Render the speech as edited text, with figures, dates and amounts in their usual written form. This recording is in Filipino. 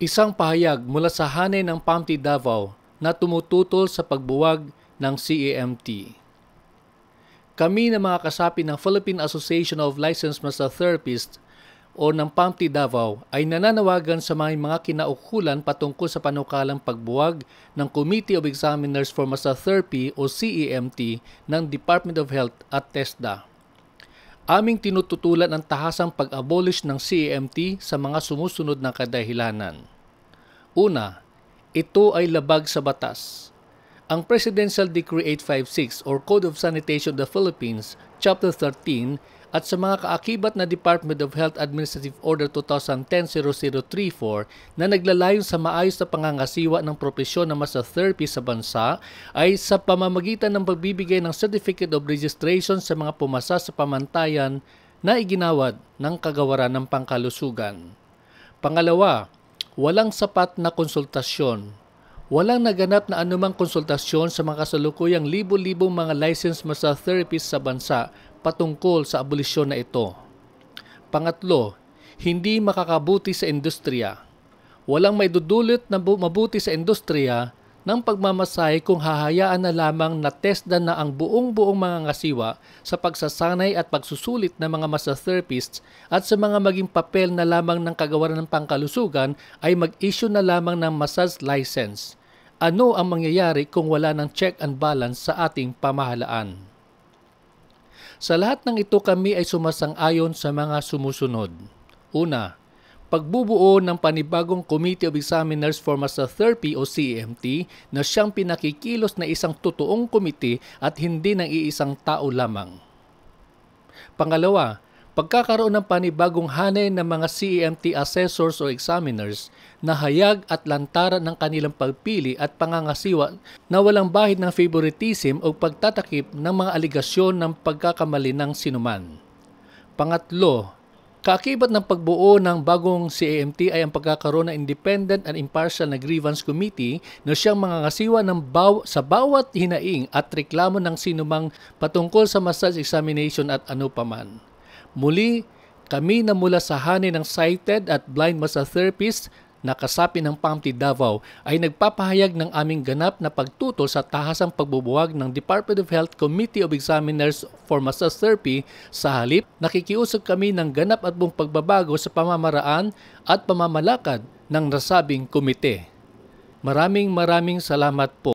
Isang pahayag mula sa hanay ng PAMTI Davao na tumututol sa pagbuwag ng CAMT. Kami na mga kasapi ng Philippine Association of Licensed Massage Therapists o ng PAMTI Davao ay nananawagan sa mga kinaukulan patungkol sa panukalang pagbuwag ng Committee of Examiners for Massage Therapy o CAMT ng Department of Health at TESDA. Aming tinututulan ang tahasang pag-abolish ng CAMT sa mga sumusunod na kadahilanan. Una, ito ay labag sa batas. Ang Presidential Decree 856 or Code of Sanitation of the Philippines, Chapter 13 at sa mga kaakibat na Department of Health Administrative Order 2010-0034 na naglalayon sa maayos na pangangasiwa ng propesyon ng massage therapy sa bansa ay sa pamamagitan ng pagbibigay ng Certificate of Registration sa mga pumasa sa pamantayan na iginawad ng Kagawaran ng Pangkalusugan. Pangalawa, walang sapat na konsultasyon. Walang naganap na anumang konsultasyon sa mga kasalukuyang libo-libong mga licensed massage therapists sa bansa patungkol sa abolisyon na ito. Pangatlo, hindi makakabuti sa industriya. Walang maidudulot na mabuti sa industriya ng pagmamasahe kung hahayaan na lamang na testdan na ang buong mga ngasiwa sa pagsasanay at pagsusulit ng mga massage therapists at sa mga maging papel na lamang ng Kagawaran ng Pangkalusugan ay mag-issue na lamang ng massage license. Ano ang mangyayari kung wala ng check and balance sa ating pamahalaan? Sa lahat ng ito kami ay sumasang-ayon sa mga sumusunod. Una, pagbubuo ng panibagong Committee of Examiners for Massage Therapy o CAMT na siyang pinakikilos na isang totoong komite at hindi ng iisang tao lamang. Pangalawa, pagkakaroon ng panibagong hanay ng mga CAMT assessors o examiners na hayag at lantaran ng kanilang pagpili at pangangasiwa na walang bahid ng favoritism o pagtatakip ng mga aligasyon ng pagkakamali ng sinuman. Pangatlo, kaakibat ng pagbuo ng bagong CAMT ay ang pagkakaroon ng independent and impartial na grievance committee na siyang mangangasiwa sa bawat hinaing at reklamo ng sinumang patungkol sa massage examination at ano paman. Muli, kami na mula sa hanay ng sighted at blind massage therapists na kasapi ng PAMTI Davao ay nagpapahayag ng aming ganap na pagtutol sa tahasang pagbubuwag ng Department of Health Committee of Examiners for Massage Therapy. Sa halip, nakikiusap kami ng ganap at buong pagbabago sa pamamaraan at pamamalakad ng nasabing komite. Maraming salamat po.